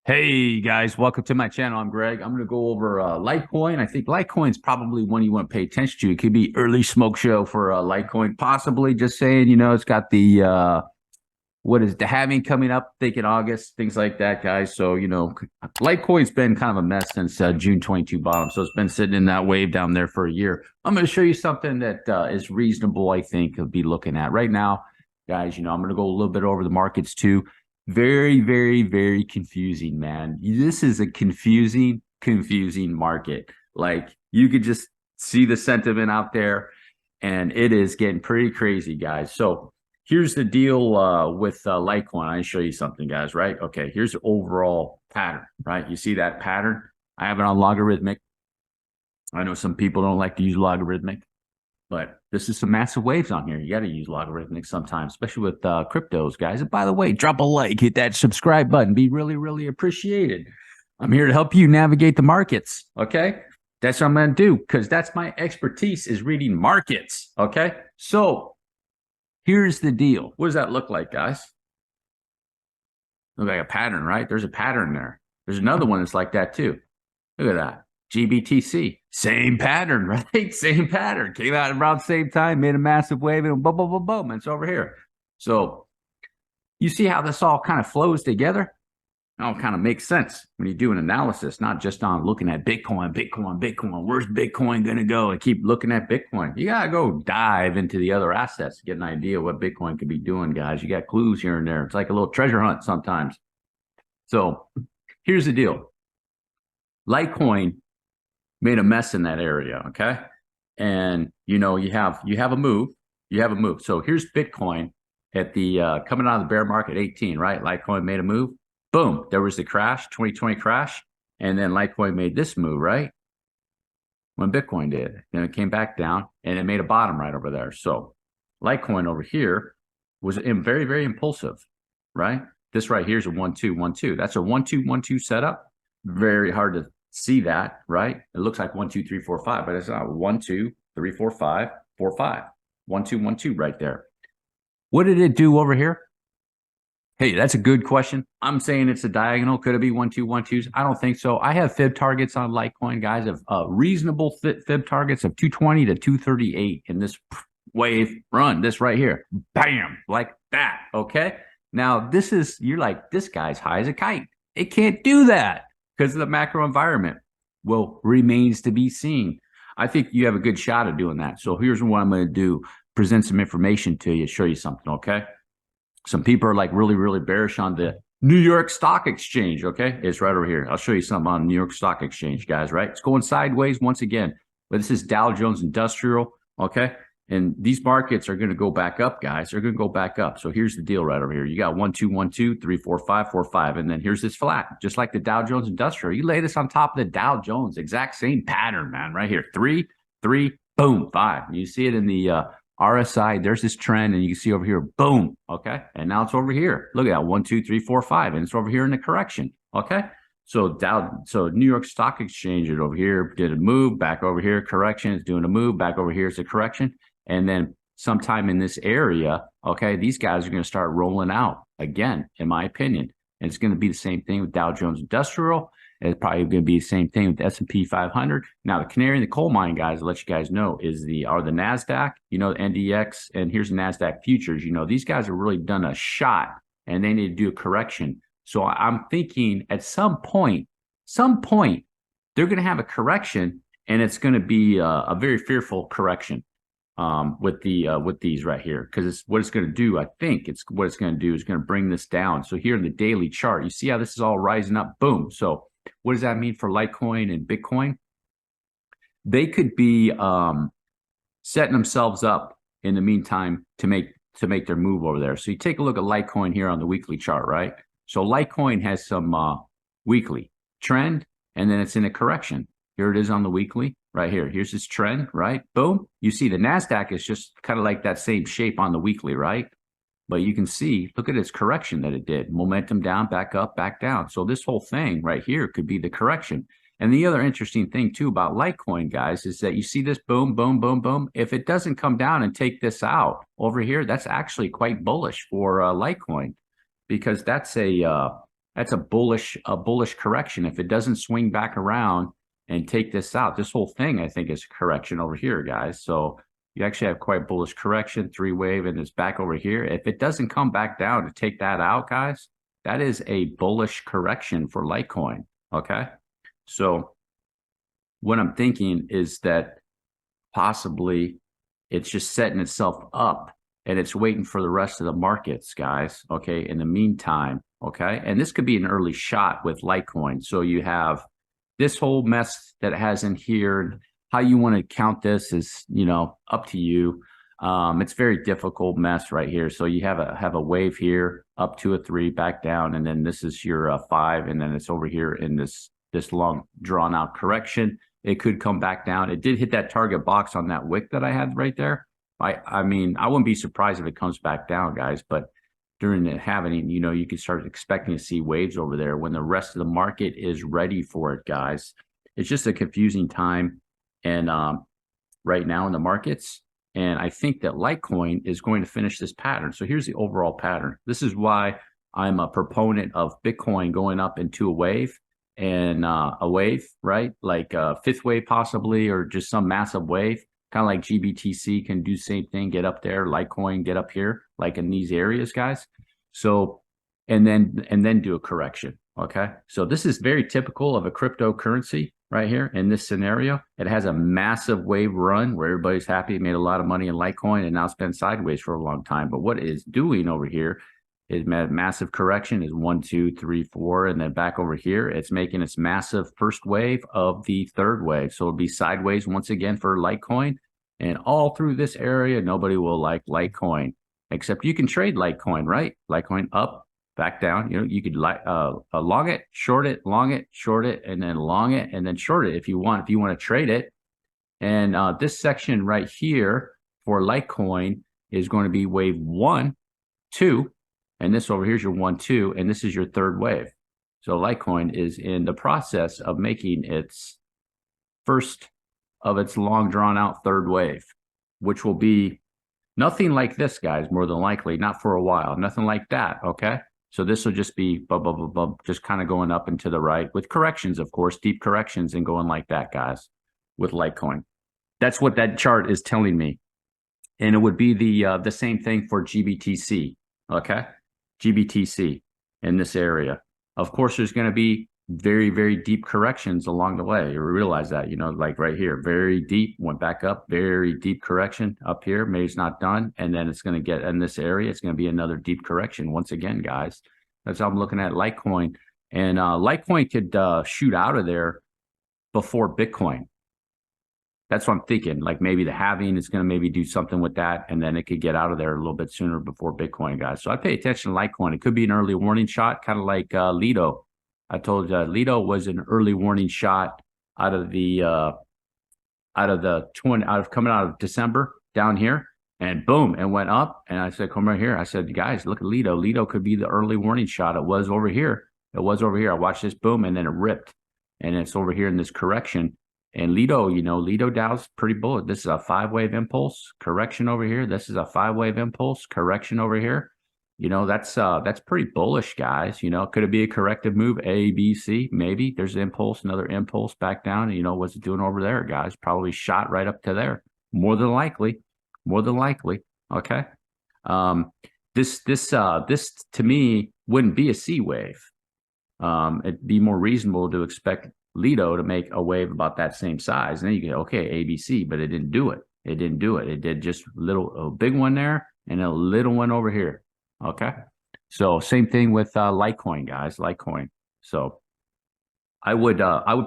Hey guys, welcome to my channel. I'm Greg. I'm going to go over Litecoin. I think Litecoin's probably one you want to pay attention to. It could be early smoke show for Litecoin, possibly. Just saying, it's got the what is the halving coming up? I think in August, things like that, guys. So Litecoin's been kind of a mess since June 22 bottom. So it's been sitting in that wave down there for a year. I'm going to show you something that is reasonable. I think to be looking at right now, guys. I'm going to go a little bit over the markets too. Very, very, very confusing, man. This is a confusing market. Like you could just see the sentiment out there, and it is getting pretty crazy, guys. So here's the deal with Litecoin. I show you something, guys, right? Okay, here's the overall pattern, right? You see that pattern? I have it on logarithmic. I know some people don't like to use logarithmic, but this is some massive waves on here. You got to use logarithmic sometimes, especially with cryptos, guys. And by the way, drop a like, hit that subscribe button. Be really, really appreciated. I'm here to help you navigate the markets, okay? That's what I'm going to do because that's my expertise is reading markets, okay? So here's the deal. What does that look like, guys? Look like a pattern, right? There's a pattern there. There's another one that's like that too. Look at that. GBTC, same pattern, right? Same pattern. Came out around the same time, made a massive wave, and boom, boom, boom, boom. It's over here. So you see how this all kind of flows together? It all kind of makes sense when you do an analysis, not just on looking at Bitcoin. Where's Bitcoin going to go? And keep looking at Bitcoin. You got to go dive into the other assets to get an idea what Bitcoin could be doing, guys. You got clues here and there. It's like a little treasure hunt sometimes. So here's the deal. Litecoin made a mess in that area, okay? And you have a move. So here's Bitcoin at the coming out of the bear market 18, right? Litecoin made a move. Boom, there was the crash, 2020 crash, and then Litecoin made this move, right? When Bitcoin did. Then it came back down and it made a bottom right over there. So Litecoin over here was very, very impulsive, right? This right here is a 1-2-1-2. That's a 1-2-1-2 setup. Very hard to see that, right? It looks like 1, 2, 3, 4, 5, but it's not 1, 2, 3, 4, 5, 4, 5. 1, 2, 1, 2 right there. What did it do over here? Hey, that's a good question. I'm saying it's a diagonal. Could it be 1, 2, 1, 2s? I don't think so. I have fib targets on Litecoin, guys, of reasonable fib targets of 220 to 238 in this wave run. This right here. Bam, like that. Okay. Now, you're like, this guy's high as a kite. It can't do that because of the macro environment. Well, remains to be seen. I think you have a good shot at doing that. So here's what I'm going to do. Present some information to you, show you something, okay? Some people are like really, really bearish on the New York Stock Exchange, okay? It's right over here. I'll show you something on New York Stock Exchange, guys, right? It's going sideways once again. But this is Dow Jones Industrial, okay? And these markets are going to go back up, guys. They're going to go back up. So here's the deal right over here. You got 1, 2, 1, 2, 3, 4, 5, 4, 5. And then here's this flat, just like the Dow Jones Industrial. You lay this on top of the Dow Jones, exact same pattern, man, right here. 3, 3, boom, 5. You see it in the RSI. There's this trend, and you can see over here, boom, okay? And now it's over here. Look at that, 1, 2, 3, 4, 5. And it's over here in the correction, okay? So New York Stock Exchange is over here, did a move, back over here, correction, it's doing a move, back over here, it's a correction. And then sometime in this area, okay, these guys are going to start rolling out again, in my opinion. And it's going to be the same thing with Dow Jones Industrial. It's probably going to be the same thing with the S&P 500. Now, the canary in the coal mine, guys, to let you guys know, are the NASDAQ, the NDX, and here's the NASDAQ futures. These guys have really done a shot, and they need to do a correction. So I'm thinking at some point, they're going to have a correction, and it's going to be a very fearful correction. With these right here, because what it's going to do, I think it's going to bring this down. So here in the daily chart, you see how this is all rising up, boom. So what does that mean for Litecoin and Bitcoin? They could be setting themselves up in the meantime to make their move over there. So you take a look at Litecoin here on the weekly chart, right? So Litecoin has some weekly trend, and then it's in a correction. Here it is on the weekly. Right here. Here's this trend, right? Boom. You see the NASDAQ is just kind of like that same shape on the weekly, right? But you can see, look at its correction that it did. Momentum down, back up, back down. So this whole thing right here could be the correction. And the other interesting thing too about Litecoin, guys, is that you see this boom, boom, boom, boom. If it doesn't come down and take this out over here, that's actually quite bullish for Litecoin, because that's a that's a bullish correction. If it doesn't swing back around and take this out, this whole thing, I think, is a correction over here, guys. So you actually have quite bullish correction, 3-wave, and it's back over here. If it doesn't come back down to take that out, guys, that is a bullish correction for Litecoin, okay? So what I'm thinking is that possibly it's just setting itself up and it's waiting for the rest of the markets, guys, okay, in the meantime, okay? And this could be an early shot with Litecoin. So you have this whole mess that it has in here. How you want to count this is, you know, up to you. It's very difficult mess right here. So you have a wave here, up to a 3, back down, and then this is your 5, and then it's over here in this long drawn out correction. It could come back down. It did hit that target box on that wick that I had right there. I mean, I wouldn't be surprised if it comes back down, guys, but during the halving, you know, you can start expecting to see waves over there when the rest of the market is ready for it, guys. It's just a confusing time and right now in the markets. And I think that Litecoin is going to finish this pattern. So here's the overall pattern. This is why I'm a proponent of Bitcoin going up into a wave and a wave, right? Like a 5th wave possibly, or just some massive wave. Kind of like GBTC can do the same thing, get up there, Litecoin, get up here, like in these areas, guys. So, and then do a correction, okay? So this is very typical of a cryptocurrency right here in this scenario. It has a massive wave run where everybody's happy, made a lot of money in Litecoin, and now it's been sideways for a long time. But what it is doing over here is massive correction is 1, 2, 3, 4, and then back over here, it's making its massive first wave of the 3rd wave. So it'll be sideways once again for Litecoin. And all through this area, nobody will like Litecoin, except you can trade Litecoin, right? Litecoin up, back down. You know, you could long it, short it, and then long it, and then short it if you want to trade it. And this section right here for Litecoin is going to be wave 1, 2, and this over here is your 1, 2, and this is your 3rd wave. So Litecoin is in the process of making its first of its long drawn out 3rd wave, which will be nothing like this, guys, more than likely, not for a while, nothing like that, okay? So this will just be just kind of going up and to the right with corrections, of course, deep corrections and going like that, guys, with Litecoin. That's what that chart is telling me. And it would be the same thing for GBTC, okay? GBTC in this area. Of course, there's going to be very, very deep corrections along the way. You realize that, you know, like right here, very deep, went back up, very deep correction up here, maybe it's not done. And then it's going to get in this area, it's going to be another deep correction once again, guys. That's how I'm looking at Litecoin. And Litecoin could shoot out of there before Bitcoin. That's what I'm thinking. Like maybe the halving is going to maybe do something with that, and then it could get out of there a little bit sooner before Bitcoin, guys. So I pay attention to Litecoin. It could be an early warning shot, kind of like Lido. I told you Lido was an early warning shot out of coming out of December down here, and boom, it went up. And I said, come right here. I said, guys, look at Lido. Lido could be the early warning shot. It was over here. It was over here. I watched this boom, and then it ripped, and it's over here in this correction. And Lido, you know, Lido Dow's pretty bullish. This is a 5-wave impulse correction over here. This is a 5-wave impulse correction over here. You know, that's pretty bullish, guys. You know, could it be a corrective move? A, B, C, maybe. There's an impulse, another impulse back down. And, you know, what's it doing over there, guys? Probably shot right up to there. More than likely. Okay. This to me wouldn't be a C wave. It'd be more reasonable to expect Lido to make a wave about that same size. And then you go, okay, ABC, but it didn't do it. It did just a big one there and a little one over here. Okay. So same thing with Litecoin, guys, Litecoin. So I would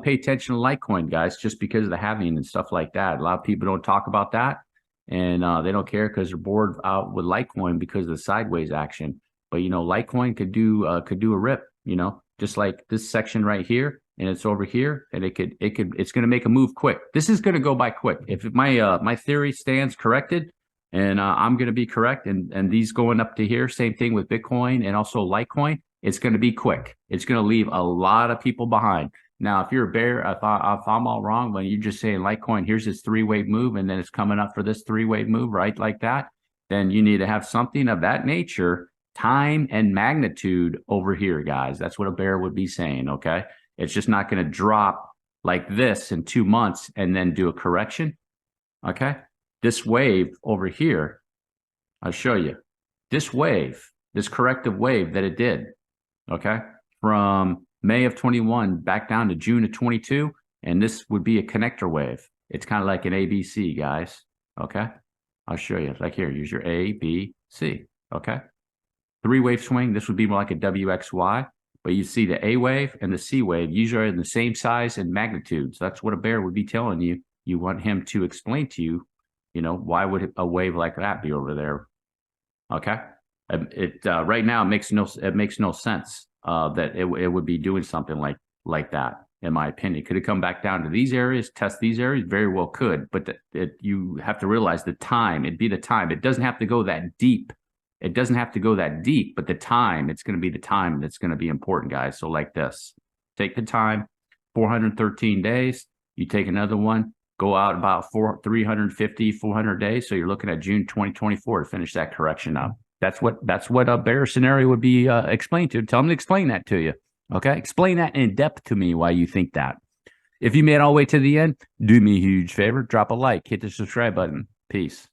pay attention to Litecoin, guys, just because of the halving and stuff like that. A lot of people don't talk about that, and they don't care because they're bored out with Litecoin because of the sideways action. But you know, Litecoin could do a rip, you know, just like this section right here. And it's over here, and it's going to make a move quick. This is going to go by quick. If my theory stands corrected, and I'm going to be correct, and these going up to here, same thing with Bitcoin and also Litecoin, it's going to be quick. It's going to leave a lot of people behind. Now, if you're a bear, if I'm all wrong, when you're just saying Litecoin, here's this 3-wave move, and then it's coming up for this 3-wave move, right, like that, then you need to have something of that nature time and magnitude over here, guys. That's what a bear would be saying, okay? It's just not going to drop like this in 2 months and then do a correction, okay? This wave over here, I'll show you. This wave, this corrective wave that it did, okay? From May of 21 back down to June of 22, and this would be a connector wave. It's kind of like an ABC, guys, okay? I'll show you. Like here, use your A, B, C, okay? 3-wave swing, this would be more like a WXY, but you see the A wave and the C wave usually are in the same size and magnitude. So that's what a bear would be telling you. You want him to explain to you, you know, why would a wave like that be over there? Okay, right now it makes no sense that it would be doing something like that. In my opinion, could it come back down to these areas, test these areas? Very well could, but you have to realize the time. It'd be the time. It doesn't have to go that deep. It doesn't have to go that deep, but the time, it's going to be the time that's going to be important, guys. So like this, take the time, 413 days. You take another one, go out about 350, 400 days. So you're looking at June 2024 to finish that correction up. That's what a bear scenario would be explained to. Tell them to explain that to you. Okay, explain that in depth to me why you think that. If you made it all the way to the end, do me a huge favor, drop a like, hit the subscribe button. Peace.